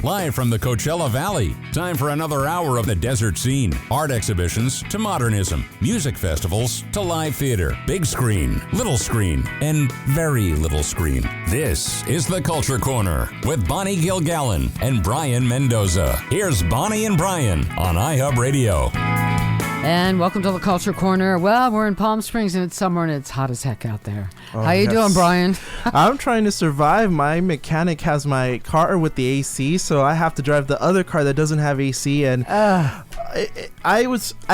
Live from the Coachella Valley, time for another hour of the desert scene. Art exhibitions to modernism, music festivals to live theater, big screen, little screen, and very little screen. This is The Culture Corner with Bonnie Gilgallon and Brayan Mendoza. Here's Bonnie and Brayan on iHub Radio. And welcome to The Culture Corner. Well, we're in Palm Springs and it's summer and it's hot as heck out there. Oh, How you doing, Brayan? I'm trying to survive. My mechanic has my car with the AC, so I have to drive the other car that doesn't have AC. And I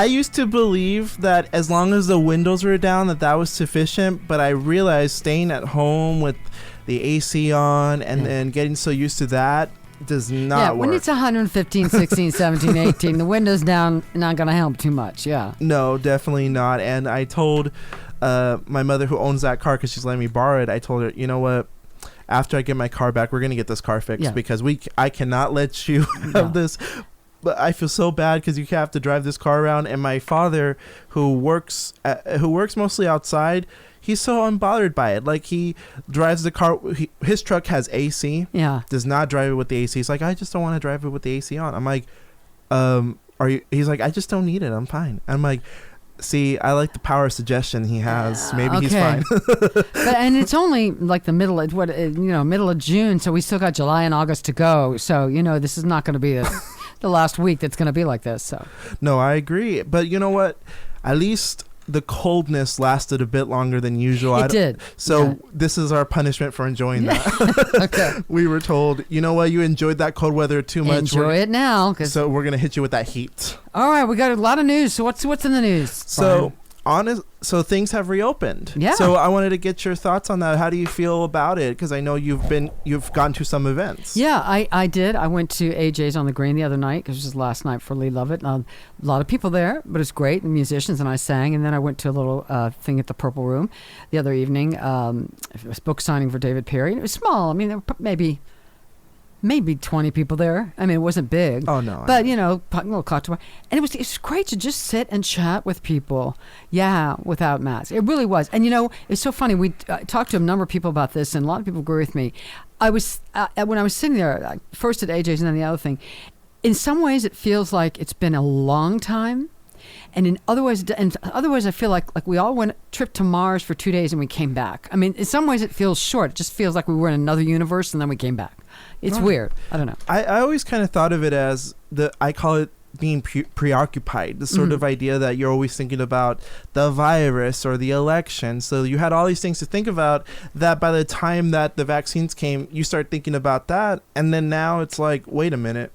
used to believe that as long as the windows were down, that was sufficient. But I realized staying at home with the AC on and then getting so used to that does not work. When it's 115, 16, 17, 18, the windows down, not going to help too much, No, definitely not. And I told my mother, who owns that car, because she's letting me borrow it, I told her, you know what? After I get my car back, we're going to get this car fixed because I cannot let you have this. But I feel so bad because you have to drive this car around. And my father, who works mostly outside, he's so unbothered by it. Like, he drives the car. His truck has AC. Yeah. Does not drive it with the AC. He's like, I just don't want to drive it with the AC on. I'm like, are you? He's like, I just don't need it. I'm fine. I'm like, see, I like the power of suggestion he has. Maybe he's fine. And it's only like the middle of June. So we still got July and August to go. So, this is not going to be the last week that's going to be like this. So. No, I agree. But you know what? At least the coldness lasted a bit longer than usual. It did. So this is our punishment for enjoying that. Okay. We were told, you know what, you enjoyed that cold weather too much. Enjoy it now. So we're going to hit you with that heat. All right, we got a lot of news. So what's in the news? So things have reopened. Yeah. So I wanted to get your thoughts on that. How do you feel about it? Because I know you've gone to some events. Yeah, I did. I went to AJ's on the Green the other night, because it was last night for Lee Lovett. A lot of people there, but it's great, and musicians, and I sang. And then I went to a little thing at the Purple Room the other evening. It was book signing for David Perry. It was small. I mean, there were maybe 20 people there. I mean, it wasn't big. Oh, no. But, a little cocktail. And it's great to just sit and chat with people. Yeah, without masks. It really was. And, it's so funny. We talked to a number of people about this, and a lot of people agree with me. I was, when I was sitting there, first at AJ's and then the other thing, in some ways it feels like it's been a long time. And in other ways, I feel like we all went trip to Mars for 2 days and we came back. I mean, in some ways it feels short. It just feels like we were in another universe and then we came back. It's weird. I don't know. I always kind of thought of it as I call it being preoccupied, the sort of idea that you're always thinking about the virus or the election. So you had all these things to think about, that by the time that the vaccines came, you start thinking about that. And then now it's like, wait a minute.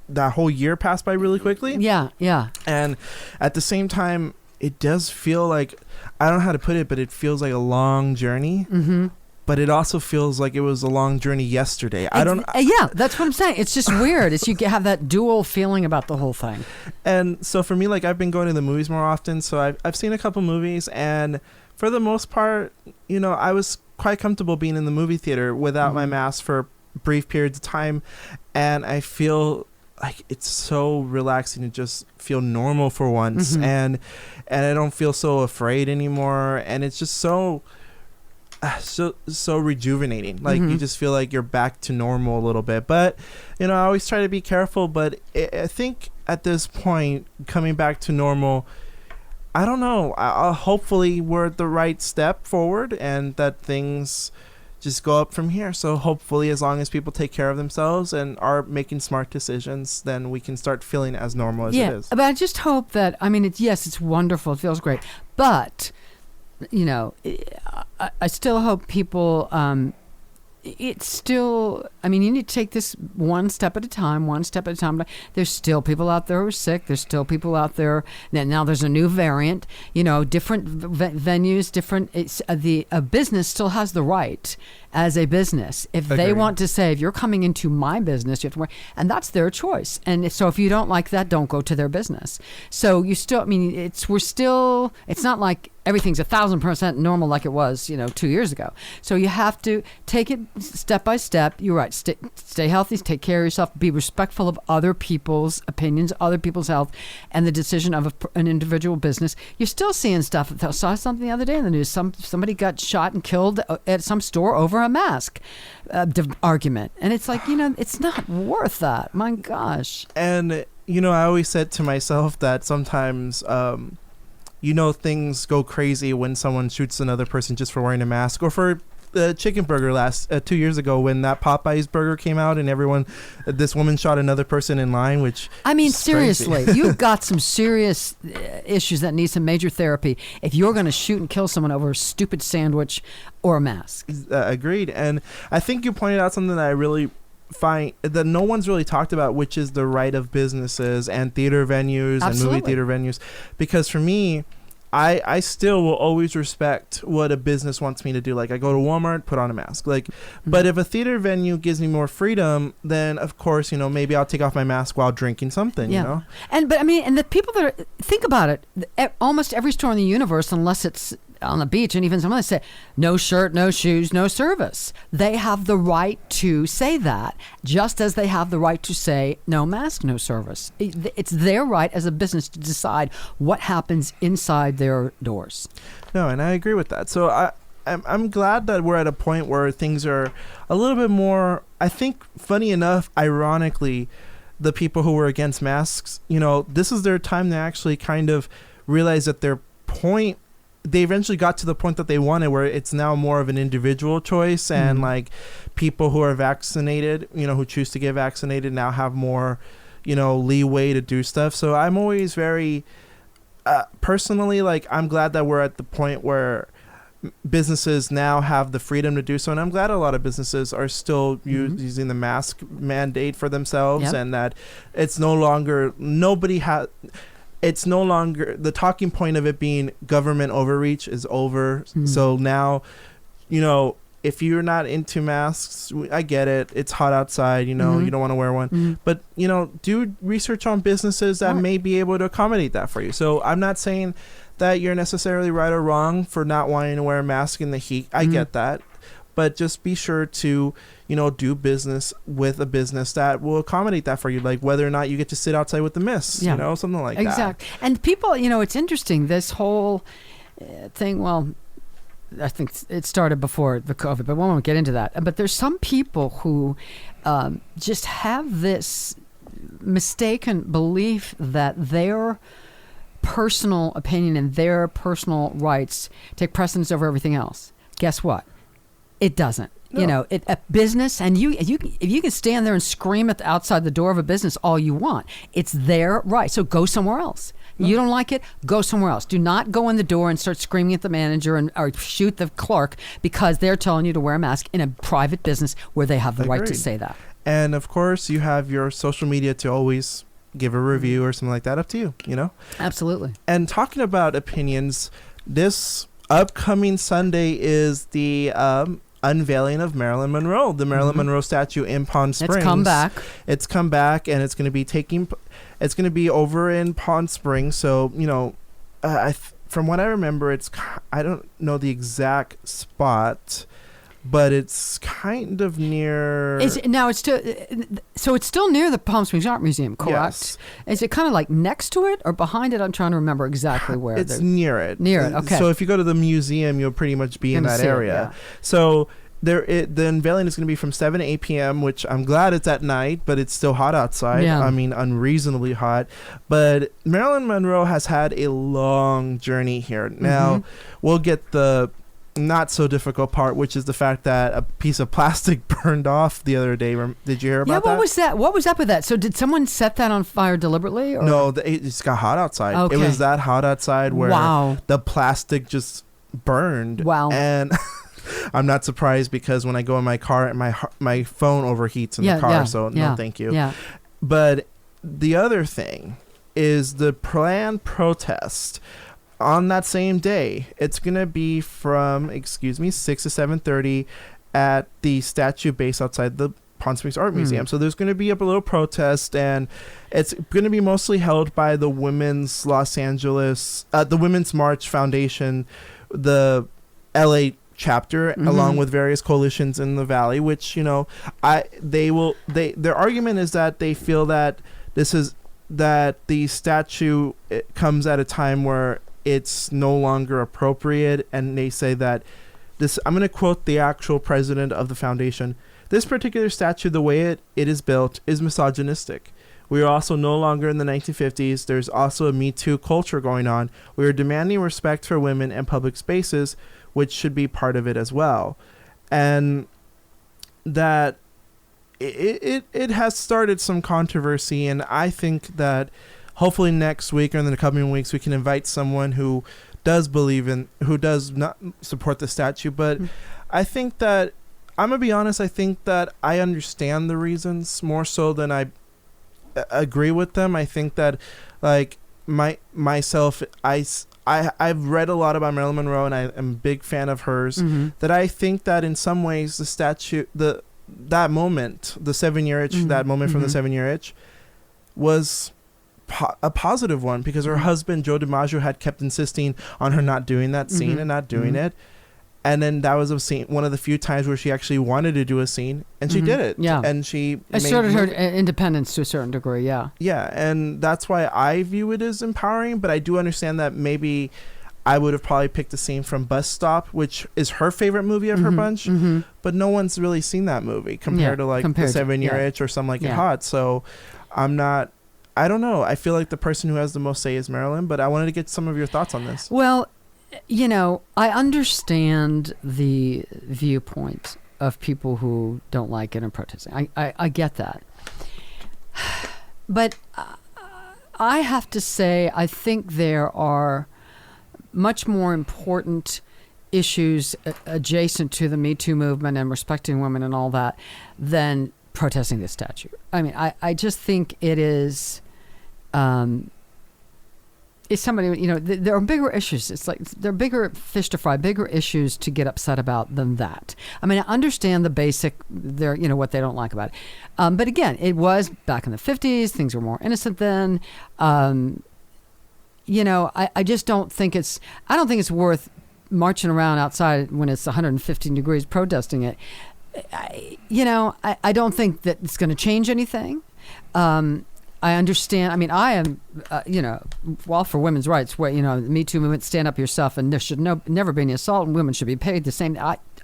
That whole year passed by really quickly. Yeah. And at the same time, it does feel like, I don't know how to put it, but it feels like a long journey. Mm-hmm. But it also feels like it was a long journey yesterday. Yeah, that's what I'm saying. It's just weird. You have that dual feeling about the whole thing. And so for me, like, I've been going to the movies more often. So I've seen a couple movies. And for the most part, I was quite comfortable being in the movie theater without my mask for brief periods of time. And I feel like it's so relaxing to just feel normal for once. And I don't feel so afraid anymore. And it's just so rejuvenating. Like, you just feel like you're back to normal a little bit. But I always try to be careful, but I think at this point, coming back to normal, I don't know, hopefully we're at the right step forward and that things just go up from here. So hopefully, as long as people take care of themselves and are making smart decisions, then we can start feeling as normal as it is. But I just hope that, it's wonderful, it feels great, but I still hope people, it's still, you need to take this one step at a time. There's still people out there who are sick. There's still people out there. Now there's a new variant, different venues, a business still has the right as a business. If they want to say, if you're coming into my business, you have to work, and that's their choice. And so if you don't like that, don't go to their business. So you still, it's not like everything's 1,000% normal like it was, 2 years ago. So you have to take it step by step. You're right. Stay healthy, take care of yourself, be respectful of other people's opinions, other people's health, and the decision of an individual business. You're still seeing stuff. I saw something the other day in the news. Somebody got shot and killed at some store over a mask argument. And it's like, it's not worth that. My gosh. And, I always said to myself that sometimes... things go crazy when someone shoots another person just for wearing a mask, or for the chicken burger 2 years ago when that Popeye's burger came out and this woman shot another person in line, which seriously, you've got some serious issues that need some major therapy if you're going to shoot and kill someone over a stupid sandwich or a mask. Agreed. And I think you pointed out something that I really find that no one's really talked about, which is the right of businesses and theater venues and movie theater venues. Because for me, I still will always respect what a business wants me to do. Like, I go to Walmart, put on a mask. But if a theater venue gives me more freedom, then of course, maybe I'll take off my mask while drinking something, And the people that think about it, almost every store in the universe, unless it's on the beach, and even some others say no shirt, no shoes, no service. They have the right to say that, just as they have the right to say no mask, no service. It's their right as a business to decide what happens inside their doors. No, and I agree with that. So I'm glad that we're at a point where things are a little bit more, I think, funny enough, ironically, the people who were against masks, this is their time to actually kind of realize that they eventually got to the point that they wanted, where it's now more of an individual choice, and people who are vaccinated, who choose to get vaccinated now have more, leeway to do stuff. So I'm always very, personally, I'm glad that we're at the point where businesses now have the freedom to do so. And I'm glad a lot of businesses are still using the mask mandate for themselves, and that it's no longer, it's no longer the talking point of it being government overreach is over. So now, if you're not into masks, I get it. It's hot outside, you don't want to wear one. But, do research on businesses that may be able to accommodate that for you. So I'm not saying that you're necessarily right or wrong for not wanting to wear a mask in the heat. I get that. But just be sure to, do business with a business that will accommodate that for you, like whether or not you get to sit outside with the mist, something like that. Exactly. And people, it's interesting, this whole thing, well, I think it started before the COVID, but we won't get into that. But there's some people who just have this mistaken belief that their personal opinion and their personal rights take precedence over everything else. Guess what? It doesn't. No. A business, and if you can stand there and scream outside the door of a business all you want, it's their right. So go somewhere else. No. You don't like it, go somewhere else. Do not go in the door and start screaming at the manager or shoot the clerk because they're telling you to wear a mask in a private business where they have the right to say that. And of course, you have your social media to always give a review or something like that. Up to you, Absolutely. And talking about opinions, this upcoming Sunday is the unveiling of Marilyn Monroe, the Marilyn Monroe statue in Palm Springs. It's come back. It's come back, and it's going to be over in Palm Springs. So, from what I remember, I don't know the exact spot, but it's kind of near. So it's still near the Palm Springs Art Museum, correct? Yes. Is it kind of like next to it or behind it? I'm trying to remember exactly where. It's near it. Near it. Okay. So if you go to the museum, you'll pretty much be in that area. So the unveiling is going to be from 7 to 8 p.m., which I'm glad it's at night, but it's still hot outside. Yeah. I mean, unreasonably hot. But Marilyn Monroe has had a long journey here. Now, we'll get the not so difficult part, which is the fact that a piece of plastic burned off the other day. Did you hear about that? Yeah, what was that? What was up with that? So did someone set that on fire deliberately? Or? No, it just got hot outside. Okay. It was that hot outside where the plastic just burned. Wow. And I'm not surprised because when I go in my car, my phone overheats in the car. So no, thank you. Yeah. But the other thing is the planned protest on that same day. It's going to be from, 6 to 7:30 at the statue base outside the Palm Springs Art Museum. So there's going to be a little protest, and it's going to be mostly held by the Women's Los Angeles, the Women's March Foundation, the LA chapter, along with various coalitions in the Valley, which, you know, their argument is that they feel that that the statue comes at a time where it's no longer appropriate, and they say that this, I'm going to quote the actual president of the foundation, "This particular statue, the way it is built, is misogynistic. We are also no longer in the 1950s. There's also a Me Too culture going on. We are demanding respect for women and public spaces, which should be part of it as well." And that it has started some controversy, and I think that hopefully next week or in the coming weeks we can invite someone who does not support the statue. But I think that, I'm gonna be honest, I think that I understand the reasons more so than I agree with them. I think that, like, I've read a lot about Marilyn Monroe, and I am a big fan of hers. That I think that in some ways the statue, that moment, the 7-year itch, that moment from the 7-year itch, was a positive one, because her husband Joe DiMaggio had kept insisting on her not doing that scene and not doing it. And then that was a scene, one of the few times where she actually wanted to do a scene, and she did it. Yeah. And she asserted her independence to a certain degree. Yeah. Yeah. And that's why I view it as empowering. But I do understand that maybe I would have probably picked a scene from Bus Stop, which is her favorite movie of her bunch. But no one's really seen that movie compared to the 7-year itch or something like It Hot. So I don't know. I feel like the person who has the most say is Marilyn, but I wanted to get some of your thoughts on this. Well, you know, I understand the viewpoint of people who don't like it and protesting. I get that. But I have to say, I think there are much more important issues adjacent to the Me Too movement and respecting women and all that than protesting this statue. I mean, I just think it is... It's somebody, you know, there are bigger issues. It's like there are bigger fish to fry, bigger issues to get upset about than that. I mean, I understand the basic, what they don't like about it. But again, it was back in the 50s. Things were more innocent then. I just don't think it's worth marching around outside when it's 115 degrees protesting it. I don't think that it's going to change anything. I understand. I mean, I am, all for women's rights. Where the Me Too movement, stand up yourself, and there should never be any assault, and women should be paid the same.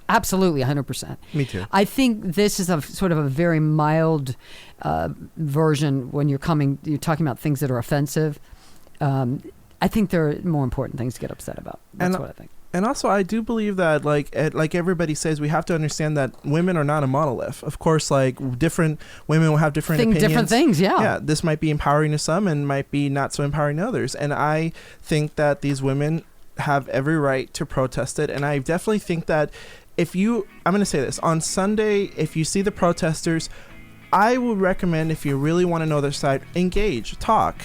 Absolutely, 100%. Me too. I think this is a sort of a very mild version when you're talking about things that are offensive. I think there are more important things to get upset about. That's what I think. And also, I do believe that, like everybody says, we have to understand that women are not a monolith. Of course, like, different women will have different opinions. Different things, yeah. Yeah, this might be empowering to some and might be not so empowering to others. And I think that these women have every right to protest it. And I definitely think that I'm going to say this, on Sunday, if you see the protesters, I would recommend, if you really want to know their side, engage, talk,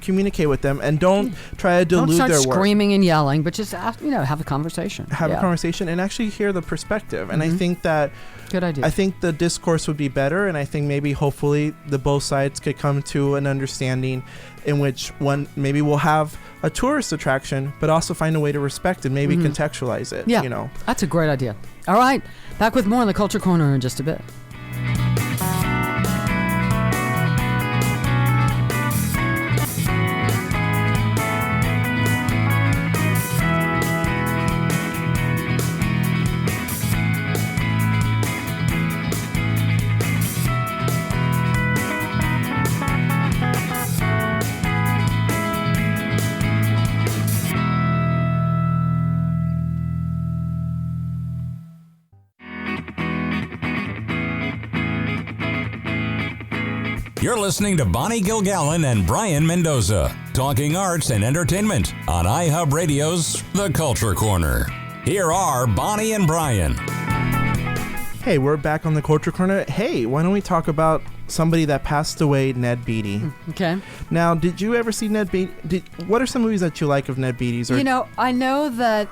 communicate with them, and don't try to dilute their work. Don't start screaming and yelling, but just have a conversation. Have a conversation and actually hear the perspective. And I think that good idea. I think the discourse would be better, and I think maybe hopefully the both sides could come to an understanding in which one maybe we'll have a tourist attraction, but also find a way to respect and maybe contextualize it. Yeah, that's a great idea. All right, back with more in the Culture Corner in just a bit. You're listening to Bonnie Gilgallon and Brayan Mendoza, talking arts and entertainment on iHub Radio's The Culture Corner. Here are Bonnie and Brayan. Hey, we're back on The Culture Corner. Hey, why don't we talk about somebody that passed away, Ned Beatty? Okay. Now, did you ever see Ned Beatty? What are some movies that you like of Ned Beatty's? I know that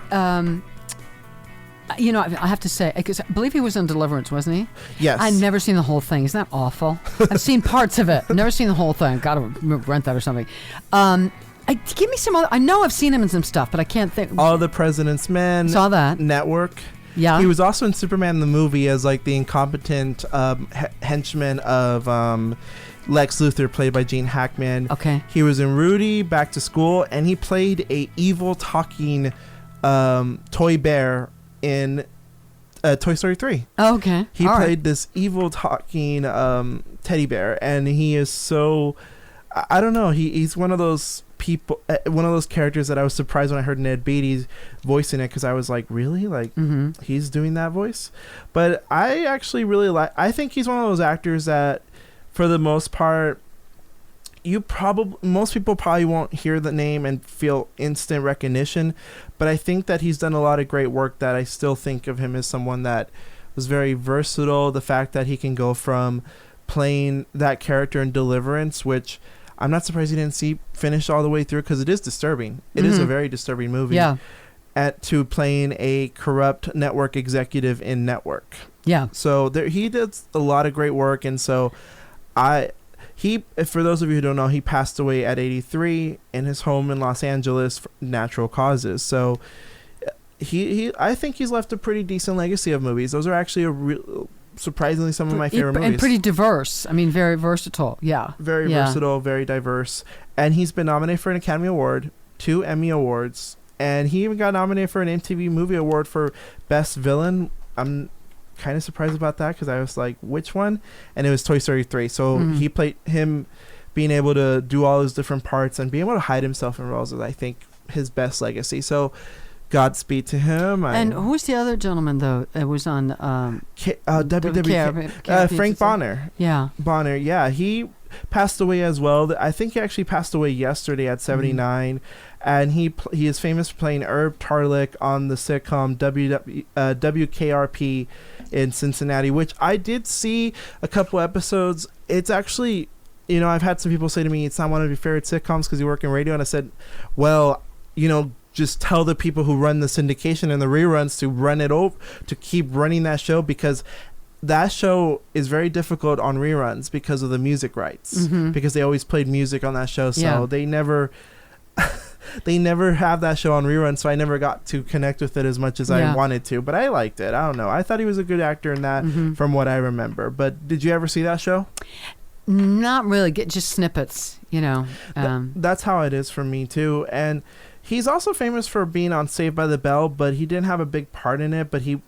You know, I have to say, because I believe he was in Deliverance, wasn't he? Yes. I've never seen the whole thing. Isn't that awful? I've seen parts of it. Never seen the whole thing. Got to rent that or something. Give me some other. I know I've seen him in some stuff, but I can't think. All the President's Men. Saw that. Network. Yeah. He was also in Superman the movie as like the incompetent henchman of Lex Luthor, played by Gene Hackman. Okay. He was in Rudy, Back to School, and he played a evil talking toy bear in Toy Story 3. Oh, okay. He played this evil talking teddy bear, and he is so, I don't know, he's one of those people, one of those characters that I was surprised when I heard Ned Beatty voicing it, because I was like, really? Like, he's doing that voice? But I actually really I think he's one of those actors that, for the most part, most people probably won't hear the name and feel instant recognition, but I think that he's done a lot of great work that I still think of him as someone that was very versatile. The fact that he can go from playing that character in Deliverance, which I'm not surprised he didn't finish all the way through, because it is disturbing. It is a very disturbing movie. Yeah. To playing a corrupt network executive in Network. Yeah. So he does a lot of great work, and so for those of you who don't know, he passed away at 83 in his home in Los Angeles for natural causes. So I think he's left a pretty decent legacy of movies. Those are actually surprisingly some of my favorite movies. And pretty diverse. I mean, very versatile. Yeah. Very versatile, very diverse. And he's been nominated for an Academy Award, 2 Emmy Awards, and he even got nominated for an MTV Movie Award for Best Villain. I'm kind of surprised about that, because I was like, which one? And it was Toy Story 3. So he played him being able to do all his different parts and being able to hide himself in roles is, I think, his best legacy. So Godspeed to him. And who's the other gentleman, though? It was on WWE. Frank Bonner. Yeah. Bonner, yeah. He passed away as well. I think he actually passed away yesterday at 79. And he is famous for playing Herb Tarlick on the sitcom WKRP in Cincinnati, which I did see a couple episodes. It's actually, I've had some people say to me, it's not one of your favorite sitcoms because you work in radio. And I said, well, just tell the people who run the syndication and the reruns to run it over, to keep running that show, because that show is very difficult on reruns because of the music rights, because they always played music on that show. So they never... They never have that show on rerun, so I never got to connect with it as much as I wanted to. But I liked it. I don't know. I thought he was a good actor in that, from what I remember. But did you ever see that show? Not really. Get just snippets, That's how it is for me, too. And he's also famous for being on Saved by the Bell, but he didn't have a big part in it. But he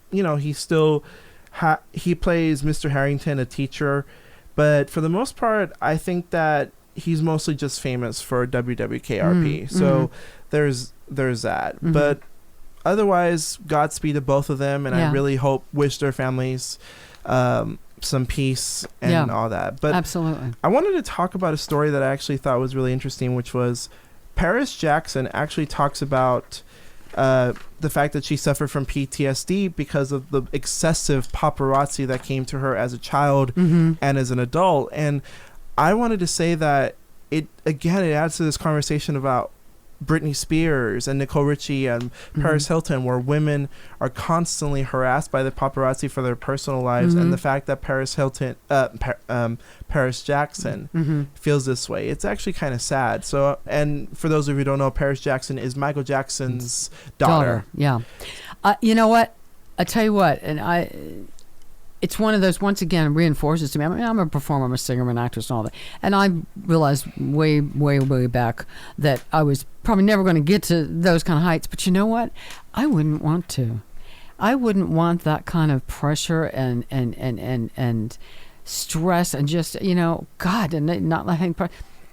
still... he plays Mr. Harrington, a teacher. But for the most part, I think that he's mostly just famous for WWKRP. So there's that. But otherwise, Godspeed to both of them, and I really wish their families some peace and all that. But absolutely, I wanted to talk about a story that I actually thought was really interesting, which was Paris Jackson actually talks about the fact that she suffered from PTSD because of the excessive paparazzi that came to her as a child and as an adult. And I wanted to say that it adds to this conversation about Britney Spears and Nicole Richie and Paris Hilton, where women are constantly harassed by the paparazzi for their personal lives, and the fact that Paris Jackson feels this way. It's actually kind of sad. So, and for those of you who don't know, Paris Jackson is Michael Jackson's daughter. Yeah. You know what? I tell you what, it's one of those, once again, reinforces to me. I mean, I'm a performer, I'm a singer, I'm an actress and all that. And I realized way, way, way back that I was probably never going to get to those kind of heights. But you know what? I wouldn't want to. I wouldn't want that kind of pressure and stress and just, God, and not letting...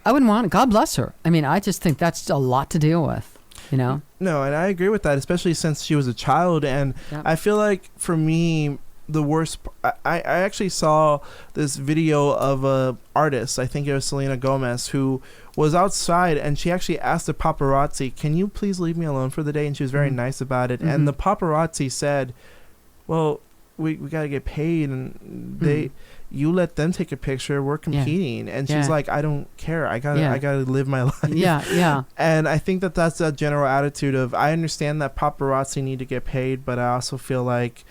I wouldn't want it. God bless her. I mean, I just think that's a lot to deal with, No, and I agree with that, especially since she was a child. And I feel like, for me... the worst, I actually saw this video of a artist, I think it was Selena Gomez, who was outside, and she actually asked the paparazzi, can you please leave me alone for the day? And she was very nice about it. And the paparazzi said, well, we got to get paid, and you let them take a picture. We're competing. And she's like, I don't care. I gotta live my life. Yeah. And I think that's a general attitude of, I understand that paparazzi need to get paid, but I also feel like,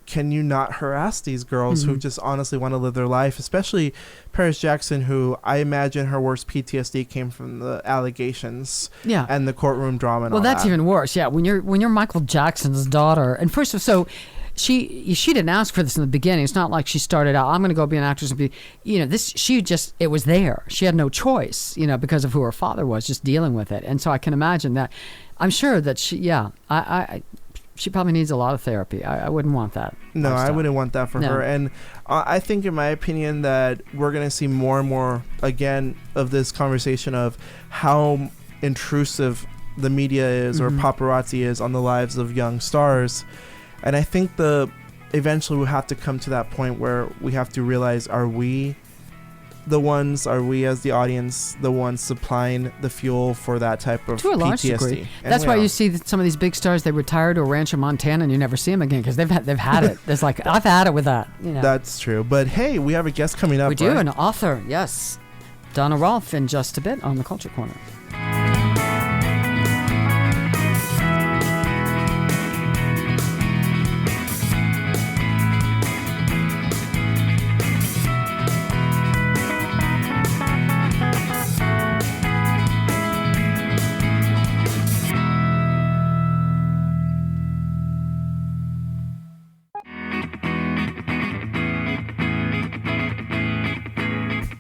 can you not harass these girls who just honestly want to live their life, especially Paris Jackson, who I imagine her worst PTSD came from the allegations and the courtroom drama and all that's that. even worse. Yeah, when you're Michael Jackson's daughter, and first of so she didn't ask for this in the beginning. It's not like she started out, I'm going to go be an actress and be, it was there. She had no choice, because of who her father was, just dealing with it. And so I can imagine that. I'm sure that she probably needs a lot of therapy. I wouldn't want that. No, lifestyle. I wouldn't want that for her. And I think, in my opinion, that we're going to see more and more, again, of this conversation of how intrusive the media is or paparazzi is on the lives of young stars. And I think eventually we'll have to come to that point where we have to realize, are we as the audience the ones supplying the fuel for that type of to a large PTSD? degree? That's why you see that some of these big stars, they retire to a ranch in Montana and you never see them again because they've had it. There's like, I've had it with that. That's true. But hey, we have a guest coming up. We do, an author, yes. Donna Rolfe in just a bit on the Culture Corner.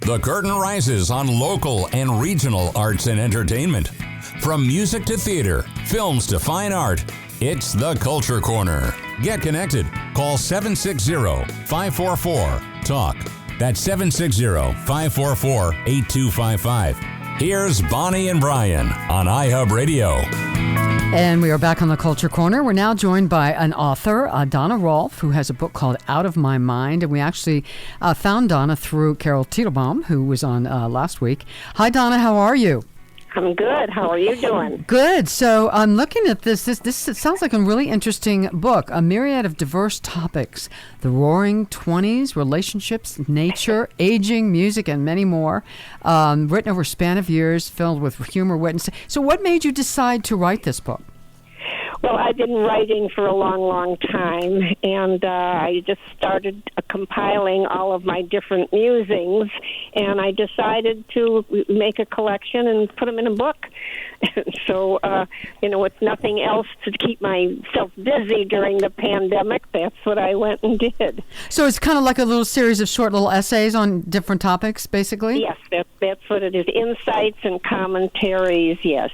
The curtain rises on local and regional arts and entertainment. From music to theater, films to fine art, it's the Culture Corner. Get connected. Call 760-544-TALK. That's 760-544-8255. Here's Bonnie and Brayan on iHub Radio. And we are back on the Culture Corner. We're now joined by an author, Donna Rolfe, who has a book called Out of My Mind. And we actually found Donna through Carol Teitelbaum, who was on last week. Hi, Donna. How are you? I'm good. How are you doing? Good. So I'm looking at this. This sounds like a really interesting book. A myriad of diverse topics. The Roaring 20s, relationships, nature, aging, music, and many more. Written over a span of years, filled with humor, wit, and so what made you decide to write this book? Well, I've been writing for a long, long time, and I just started compiling all of my different musings, and I decided to make a collection and put them in a book. So, with nothing else to keep myself busy during the pandemic, that's what I went and did. So it's kind of like a little series of short little essays on different topics, basically? Yes, that's what it is. Insights and commentaries, yes.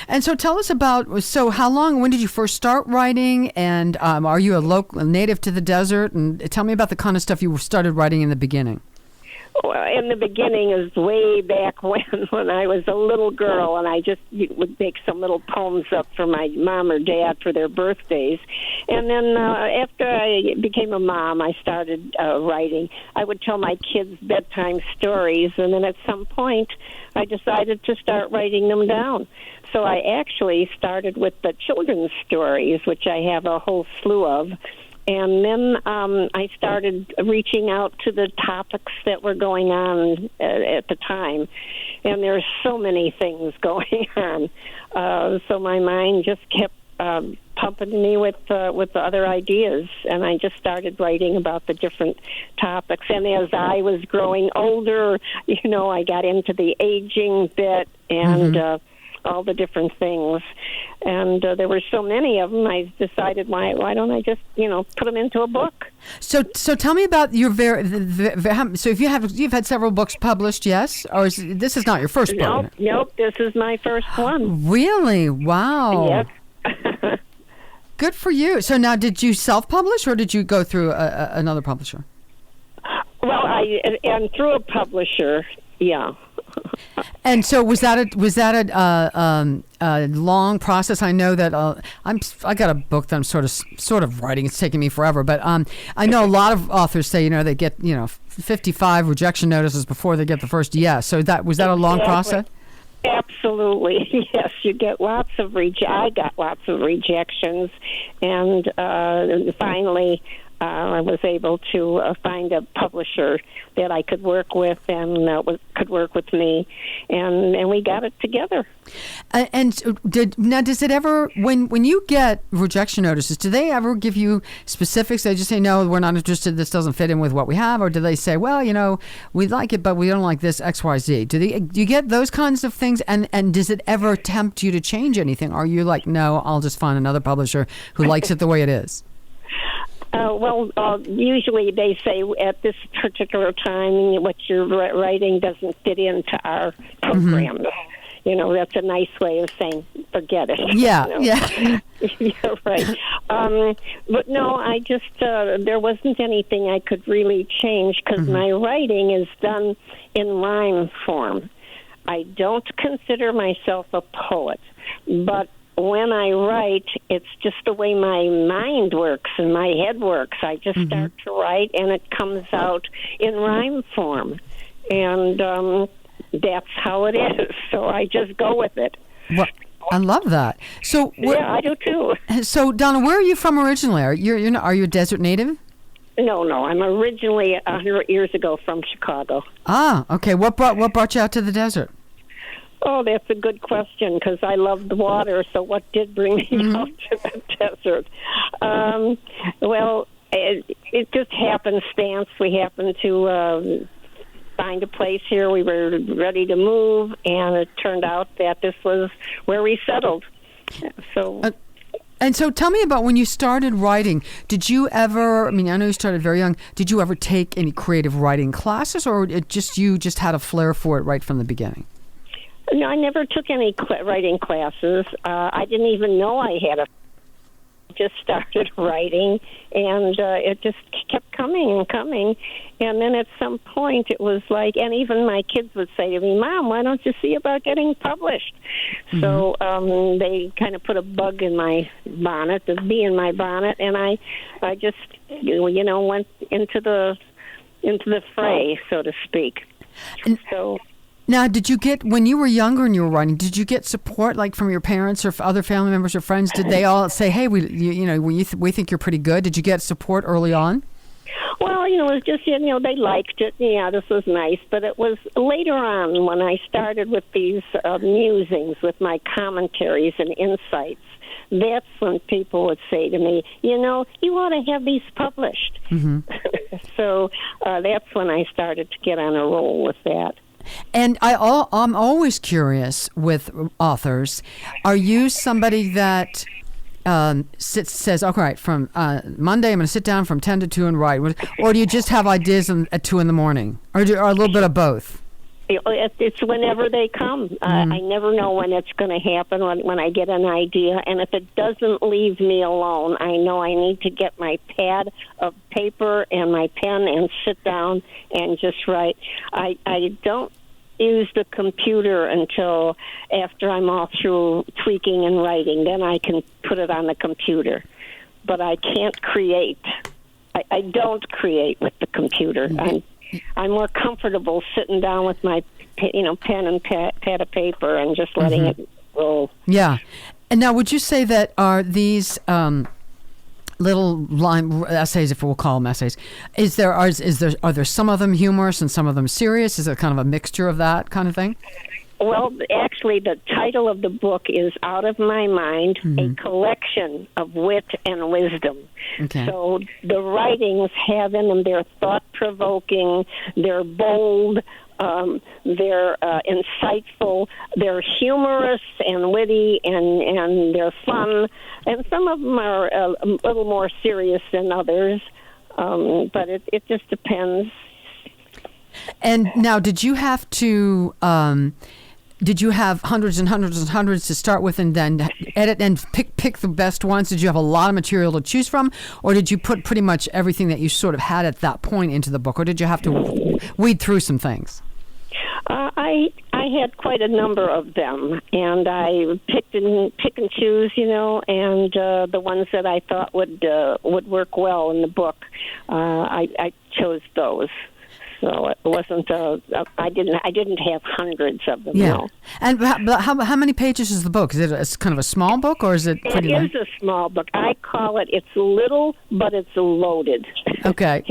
And so tell us about, when did you first start writing, and are you a native to the desert? And tell me about the kind of stuff you started writing in the beginning. Well, in the beginning is way back when I was a little girl, and I just would make some little poems up for my mom or dad for their birthdays. And then after I became a mom, I started writing. I would tell my kids bedtime stories, and then at some point I decided to start writing them down. So I actually started with the children's stories, which I have a whole slew of. And then I started reaching out to the topics that were going on at the time. And there's so many things going on. So my mind just kept pumping me with the other ideas. And I just started writing about the different topics. And as I was growing older, I got into the aging bit and all the different things. And there were so many of them, I decided, why don't I just, put them into a book? So tell me about your so if you've had several books published, yes? Or this is not your first book? Nope, this is my first one. Really? Wow. Yes. Good for you. So now, did you self-publish or did you go through another publisher? Well, and through a publisher, yeah. And so was that a long process? I know that I got a book that I'm sort of writing. It's taking me forever, but I know a lot of authors say they get 55 rejection notices before they get the first yes. So was that a long process? Absolutely, yes. You get lots of I got lots of rejections, and finally, I was able to find a publisher that I could work with and could work with me, and we got it together. Does it ever, when you get rejection notices, do they ever give you specifics? They just say, no, we're not interested, this doesn't fit in with what we have, or do they say, well, we like it, but we don't like this XYZ? Do you get those kinds of things, and does it ever tempt you to change anything? Or are you like, no, I'll just find another publisher who likes it the way it is? Usually they say at this particular time what you're writing doesn't fit into our program. Mm-hmm. That's a nice way of saying forget it. Yeah, yeah. Yeah, right. But no, I just, there wasn't anything I could really change because my writing is done in rhyme form. I don't consider myself a poet, but when I write, it's just the way my mind works and my head works. I just start to write, and it comes out in rhyme form. And that's how it is. So I just go with it. Well, I love that. So yeah, I do too. So, Donna, where are you from originally? Are you a desert native? No. I'm originally 100 years ago from Chicago. Ah, okay. What brought you out to the desert? Oh, that's a good question because I love the water. So what did bring me out to the desert? Well, it just happenstance. We happened to find a place here. We were ready to move, and it turned out that this was where we settled. So. And so tell me about when you started writing. Did you ever, I know you started very young, did you ever take any creative writing classes, or you just had a flair for it right from the beginning? No, I never took any writing classes. I didn't even know I had just started writing, and it just kept coming and coming. And then at some point it was like, and even my kids would say to me, Mom, why don't you see about getting published? So they kind of put a bug in my bonnet, a bee in my bonnet, and I just, went into the fray, so to speak. So. Now, did you get, when you were younger and you were writing, did you get support like from your parents or other family members or friends? Did they all say, hey, we think you're pretty good? Did you get support early on? Well, it was just, they liked it. Yeah, this was nice. But it was later on when I started with these musings, with my commentaries and insights. That's when people would say to me, you ought to have these published. So that's when I started to get on a roll with that. And I'm always curious with authors. Are you somebody that says, "Okay, right, from Monday I'm going to sit down from 10 to 2 and write," or do you just have ideas at 2 in the morning, or a little bit of both? It's whenever they come. I never know when it's going to happen. When I get an idea, and if it doesn't leave me alone, I know I need to get my pad of paper and my pen and sit down and just write. I don't use the computer until after I'm all through tweaking and writing. Then I can put it on the computer. But I can't create. I don't create with the computer. I'm more comfortable sitting down with my, pen and pad of paper and just letting it roll. Yeah. And now, would you say that are these little line essays, if we'll call them essays, are there some of them humorous and some of them serious? Is it kind of a mixture of that kind of thing? Well, actually, the title of the book is Out of My Mind, a collection of wit and wisdom. Okay. So the writings have in them, they're thought-provoking, they're bold, they're insightful, they're humorous and witty, and they're fun. And some of them are a little more serious than others, but it just depends. And now, did you have to... did you have hundreds and hundreds and hundreds to start with and then edit and pick the best ones? Did you have a lot of material to choose from? Or did you put pretty much everything that you sort of had at that point into the book? Or did you have to weed through some things? I had quite a number of them, and I pick and choose, and the ones that I thought would work well in the book, I chose those. So it wasn't. I didn't have hundreds of them. Yeah. No. And how many pages is the book? Is it kind of a small book, or is it pretty long? It is a small book. I call it. It's little, but it's loaded. Okay.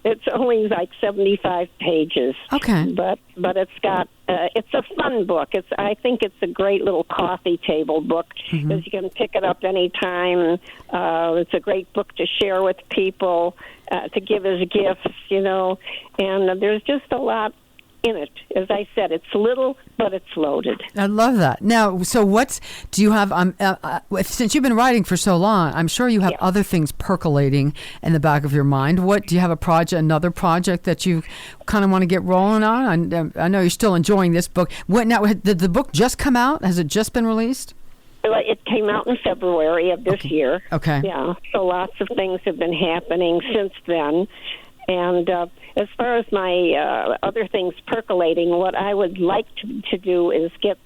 It's only like 75 pages. Okay. But it's got. It's a fun book. I think it's a great little coffee table book because you can pick it up anytime. It's a great book to share with people, to give as gifts, and there's just a lot in it. As I said, it's little, but it's loaded. I love that. Now, so do you have, since you've been writing for so long, I'm sure you have other things percolating in the back of your mind. Do you have another project that you kind of want to get rolling on? I know you're still enjoying this book. Did the book just come out? Has it just been released? It came out in February of this year. Okay. Yeah, so lots of things have been happening since then. And as far as my other things percolating, what I would like to do is get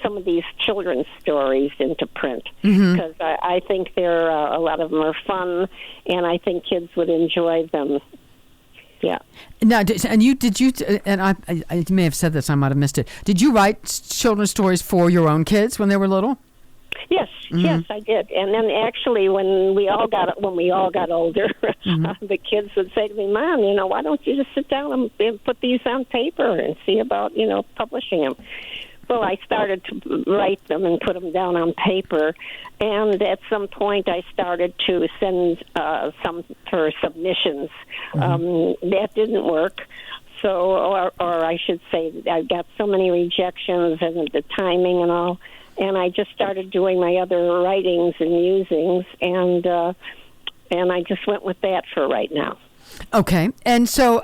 some of these children's stories into print because I think a lot of them are fun, and I think kids would enjoy them. Yeah. Now, I may have said this, I might have missed it. Did you write children's stories for your own kids when they were little? Yes, yes, I did. And then actually, when we all got older, the kids would say to me, "Mom, why don't you just sit down and put these on paper and see about publishing them?" Well, I started to write them and put them down on paper, and at some point, I started to send some for submissions. That didn't work. So, or I should say, I got so many rejections and the timing and all. And I just started doing my other writings and musings, and I just went with that for right now. Okay, and so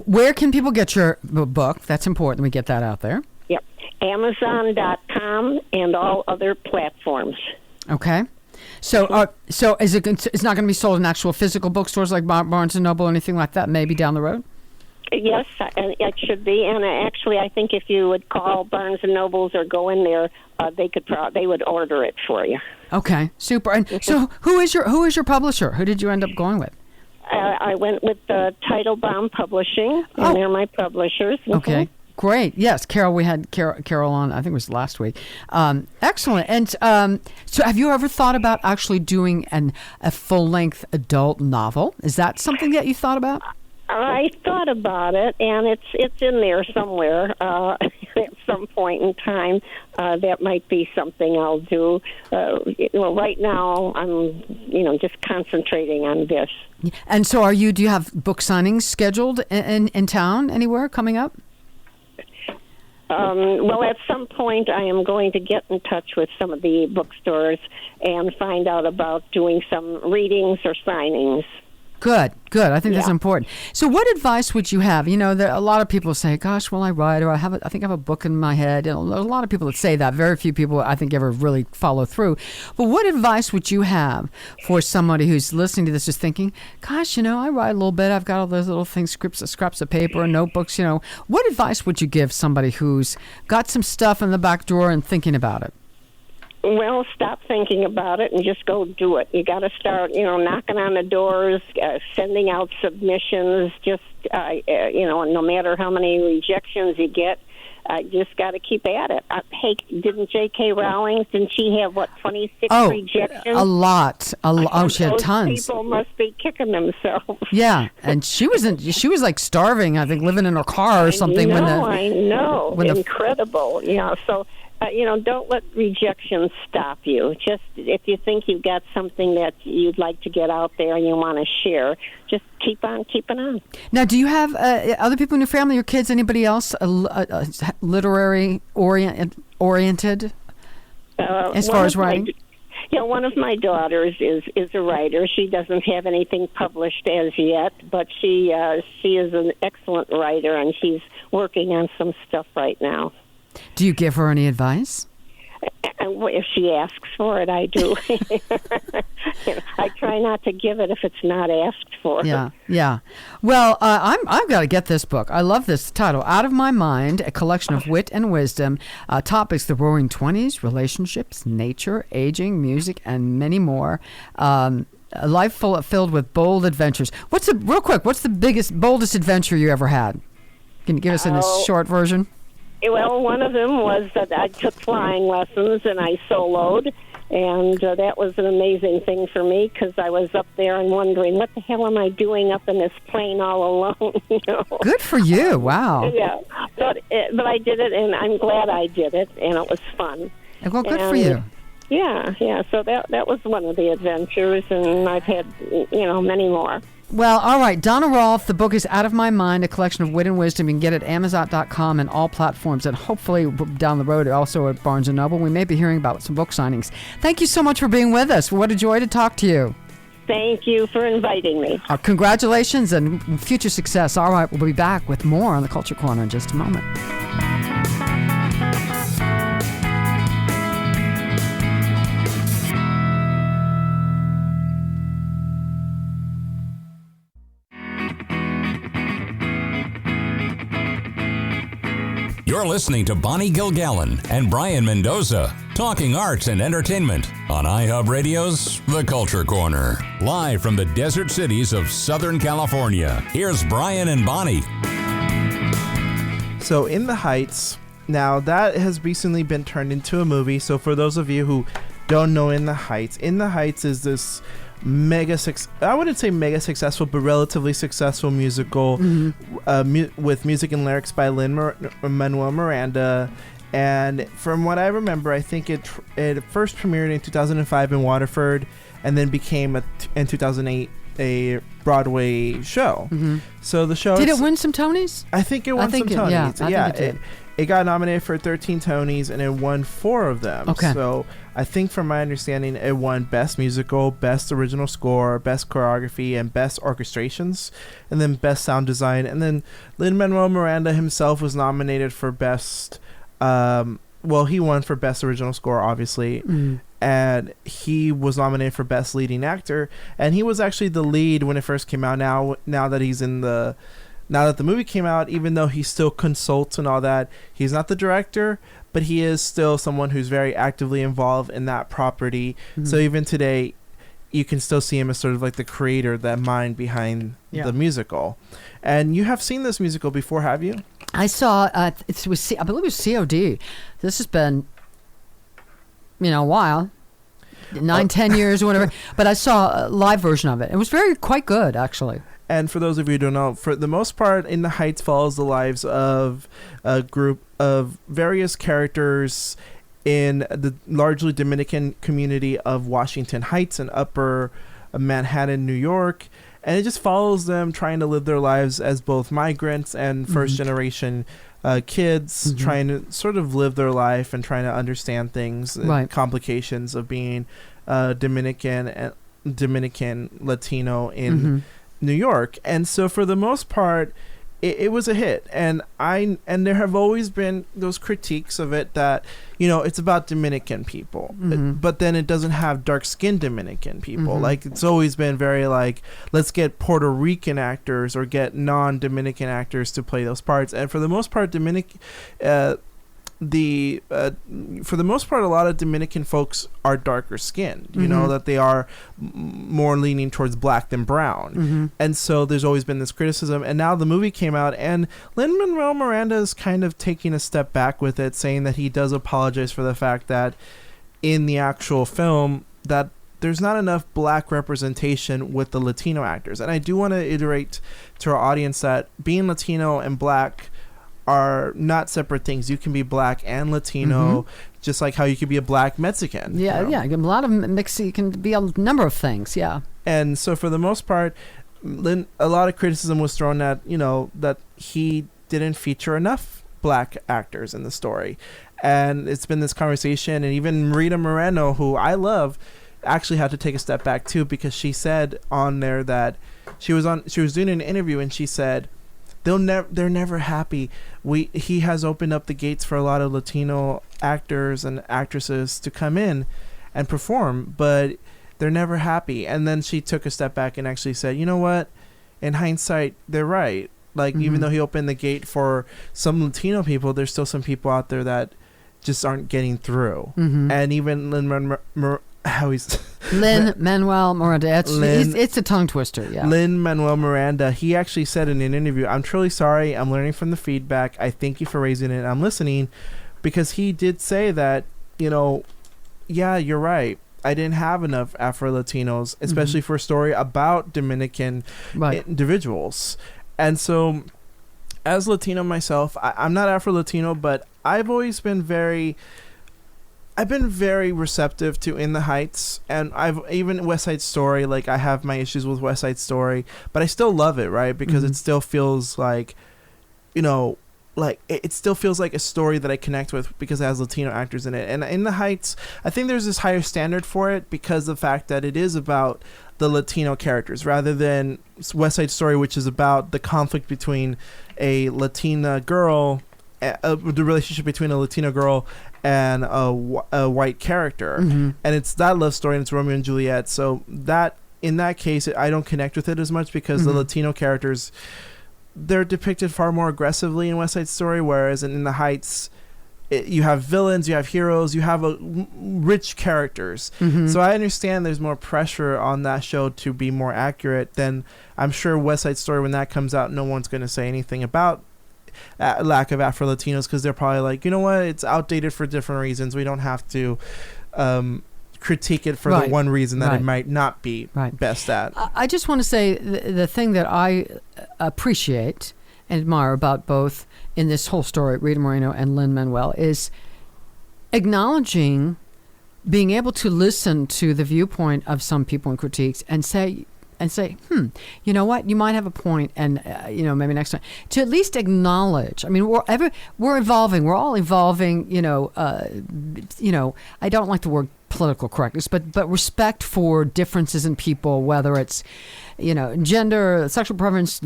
where can people get your book? That's important. We get that out there. Yep, Amazon.com and all other platforms. Okay, so is it's not going to be sold in actual physical bookstores like Barnes and Noble or anything like that? Maybe down the road. Yes, it should be. And actually, I think if you would call Barnes and Nobles or go in there, they would order it for you. Okay, super. And so, who is your publisher? Who did you end up going with? I went with Teitelbaum Publishing, and they're my publishers. Okay, great. Yes, Carol. We had Carol on. I think it was last week. Excellent. And so, have you ever thought about actually doing a full-length adult novel? Is that something that you thought about? I thought about it, and it's in there somewhere at some point in time. That might be something I'll do. Right now I'm, just concentrating on this. And so, do you have book signings scheduled in town anywhere coming up? Well, at some point I am going to get in touch with some of the bookstores and find out about doing some readings or signings. Good. I think that's important. So what advice would you have? A lot of people say, gosh, well, I write, or I think I have a book in my head. And a lot of people that say that. Very few people, I think, ever really follow through. But what advice would you have for somebody who's listening to this, just thinking, gosh, I write a little bit. I've got all those little things, scraps of paper and notebooks. What advice would you give somebody who's got some stuff in the back drawer and thinking about it? Well, stop thinking about it and just go do it. You got to start, knocking on the doors, sending out submissions. Just, no matter how many rejections you get, just got to keep at it. Hey, didn't J.K. Rowling? Didn't she have 26 rejections? A lot. She had tons. Those people must be kicking themselves. Yeah, and she was like starving. I think living in her car or something. I know. Incredible. So. Don't let rejection stop you. Just if you think you've got something that you'd like to get out there and you want to share, just keep on keeping on. Now, do you have other people in your family, your kids, anybody else literary oriented as far as writing? One of my daughters is a writer. She doesn't have anything published as yet, but she is an excellent writer, and she's working on some stuff right now. Do you give her any advice? If she asks for it, I do. I try not to give it if it's not asked for. Yeah. Well, I've got to get this book. I love this title, Out of My Mind, a collection of wit and wisdom. Topics: the Roaring '20s, relationships, nature, aging, music, and many more. A life filled with bold adventures. What's the boldest adventure you ever had? Can you give us a short version? Well, one of them was that I took flying lessons and I soloed, and that was an amazing thing for me because I was up there and wondering, what the hell am I doing up in this plane all alone? Good for you! Wow. Yeah, but I did it, and I'm glad I did it, and it was fun. Well, good for you. Yeah. So that was one of the adventures, and I've had many more. Well, all right. Donna Rolfe, the book is Out of My Mind, a collection of wit and wisdom. You can get it at Amazon.com and all platforms, and hopefully down the road also at Barnes & Noble. We may be hearing about some book signings. Thank you so much for being with us. What a joy to talk to you. Thank you for inviting me. Congratulations and future success. All right, we'll be back with more on the Culture Corner in just a moment. You're listening to Bonnie Gilgallon and Brayan Mendoza, talking arts and entertainment on iHub Radio's The Culture Corner. Live from the desert cities of Southern California, here's Brayan and Bonnie. So In the Heights, now that has recently been turned into a movie. So for those of you who don't know In the Heights is this I wouldn't say mega successful, but relatively successful musical with music and lyrics by Lin-Manuel Miranda. And from what I remember, I think it first premiered in 2005 in Waterford, and then became in 2008 a Broadway show. So the show did it win some Tonys? I think it won some Tonys. Yeah, I think it did. It got nominated for 13 Tonys and it won 4 of them. Okay. So I think from my understanding, it won Best Musical, Best Original Score, Best Choreography, and Best Orchestrations, and then Best Sound Design. And then Lin-Manuel Miranda himself was nominated for Best... he won for Best Original Score, obviously. And he was nominated for Best Leading Actor. And he was actually the lead when it first came out. Now that he's in the... Now that the movie came out, even though he still consults and all that, he's not the director, but he is still someone who's very actively involved in that property. So even today, you can still see him as sort of like the creator, that mind behind the musical. And you have seen this musical before, have you? I saw I believe it was COD. This has been, a while. 9-10 years or whatever. But I saw a live version of it. It was quite good, actually. And for those of you who don't know, for the most part, In the Heights follows the lives of a group of various characters in the largely Dominican community of Washington Heights and Upper Manhattan, New York. And it just follows them trying to live their lives as both migrants and first-generation kids, trying to sort of live their life and trying to understand things and complications of being Dominican Latino in New York. And so for the most part, it was a hit. And there have always been those critiques of it that, it's about Dominican people, but then it doesn't have dark-skinned Dominican people. Like, it's always been very like, let's get Puerto Rican actors or get non-Dominican actors to play those parts. And for the most part, for the most part, a lot of Dominican folks are darker skinned, that they are more leaning towards black than brown. And so there's always been this criticism. And now the movie came out and Lin-Manuel Miranda is kind of taking a step back with it, saying that he does apologize for the fact that in the actual film that there's not enough black representation with the Latino actors. And I do want to iterate to our audience that being Latino and black are not separate things. You can be black and Latino, just like how you can be a black Mexican. Yeah, a lot of you can be a number of things, And so for the most part, a lot of criticism was thrown at, that he didn't feature enough black actors in the story. And it's been this conversation, and even Marita Moreno, who I love, actually had to take a step back too, because she said on there that she was doing an interview and she said, they're never happy. He has opened up the gates for a lot of Latino actors and actresses to come in and perform, but they're never happy. And then she took a step back and actually said, you know what? In hindsight, they're right. Like, even though he opened the gate for some Latino people, there's still some people out there that just aren't getting through. And even Lin-Manuel, how he's Lin-Manuel Miranda. It's a tongue twister. Yeah. Lin-Manuel Miranda. He actually said in an interview, "I'm truly sorry. I'm learning from the feedback. I thank you for raising it. I'm listening," because he did say that, yeah, you're right. I didn't have enough Afro-Latinos, especially for a story about Dominican individuals. And so, as Latino myself, I'm not Afro-Latino, but I've always been very receptive to In the Heights, and I've even West Side Story. Like, I have my issues with West Side Story, but I still love it, right? Because it still feels like, it still feels like a story that I connect with because it has Latino actors in it. And In the Heights, I think there's this higher standard for it because of the fact that it is about the Latino characters rather than West Side Story, which is about the conflict between a Latina girl, the relationship between a Latino girl and a white character. And it's that love story, and it's Romeo and Juliet. So that, in that case, I don't connect with it as much because the Latino characters, they're depicted far more aggressively in West Side Story, whereas in the Heights, you have villains, you have heroes, you have rich characters. So I understand there's more pressure on that show to be more accurate than, I'm sure, West Side Story. When that comes out, no one's going to say anything about lack of Afro-Latinos because they're probably like, you know what, it's outdated for different reasons. We don't have to critique it for the one reason that it might not be best at. I just want to say the thing that I appreciate and admire about both in this whole story, Rita Moreno and Lin-Manuel, is acknowledging being able to listen to the viewpoint of some people in critiques and say, you know what, you might have a point, and maybe next time, to at least acknowledge. I mean, we're evolving. We're all evolving. I don't like the word political correctness, but respect for differences in people, whether it's gender, sexual preference,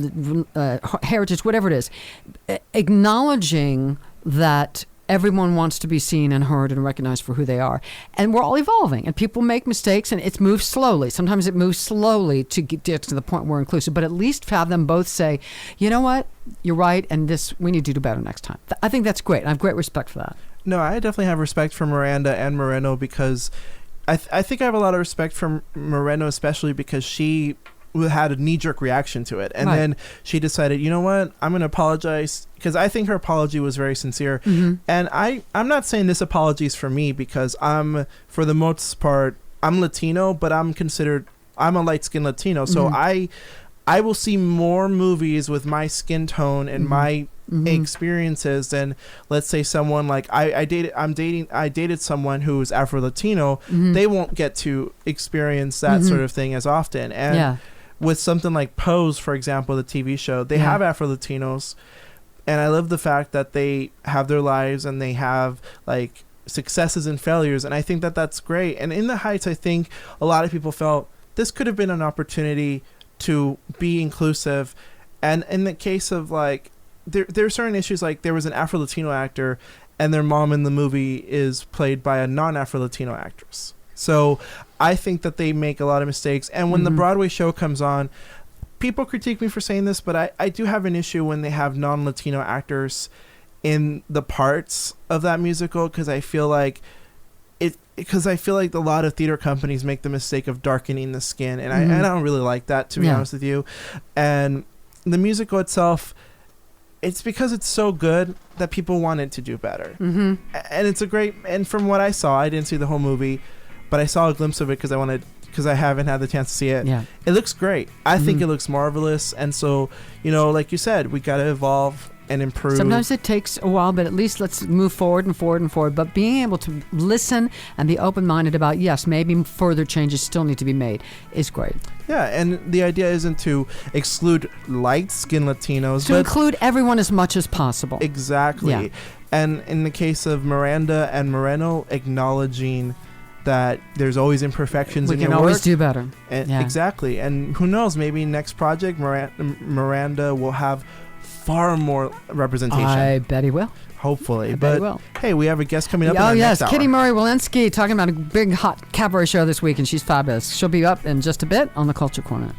heritage, whatever it is. Acknowledging that everyone wants to be seen and heard and recognized for who they are. And we're all evolving, and people make mistakes, and it moves slowly. Sometimes it moves slowly to get to the point where we're inclusive, but at least have them both say, you know what, you're right, and we need to do better next time. I think that's great. I have great respect for that. No, I definitely have respect for Miranda and Moreno because I think I have a lot of respect for Moreno, especially because she had a knee-jerk reaction to it, and then she decided, you know what, I'm going to apologize, because I think her apology was very sincere. And I'm not saying this apology is for me, because for the most part, I'm Latino, but I'm a light-skinned Latino, so I will see more movies with my skin tone and my experiences than, let's say, someone like I dated someone who was Afro-Latino. They won't get to experience that sort of thing as often. And with something like Pose, for example, the TV show, they have Afro-Latinos, and I love the fact that they have their lives and they have like successes and failures, and I think that that's great. And in the Heights, I think a lot of people felt this could have been an opportunity to be inclusive. And in the case of like, there are certain issues, like there was an Afro-Latino actor and their mom in the movie is played by a non-Afro-Latino actress. So I think that they make a lot of mistakes. And when the Broadway show comes on, people critique me for saying this, but I do have an issue when they have non-Latino actors in the parts of that musical, because I feel like a lot of theater companies make the mistake of darkening the skin, and I don't really like that, to be honest with you. And the musical itself, it's because it's so good that people wanted to do better. And it's and from what I saw, I didn't see the whole movie, but I saw a glimpse of it because I haven't had the chance to see it. It looks great. I think it looks marvelous. And so, like you said, we got to evolve and improve. Sometimes it takes a while, but at least let's move forward and forward and forward. But being able to listen and be open-minded about, yes, maybe further changes still need to be made is great. Yeah, and the idea isn't to exclude light-skinned Latinos. To include everyone as much as possible. Exactly. Yeah. And in the case of Miranda and Moreno, acknowledging that there's always imperfections in your work. We can always do better. Exactly. And who knows, maybe next project, Miranda will have far more representation. I bet he will. Hopefully. Hey, we have a guest coming up in our next hour. Kitty Murray-Walensky talking about a big hot cabaret show this week, and she's fabulous. She'll be up in just a bit on the Culture Corner.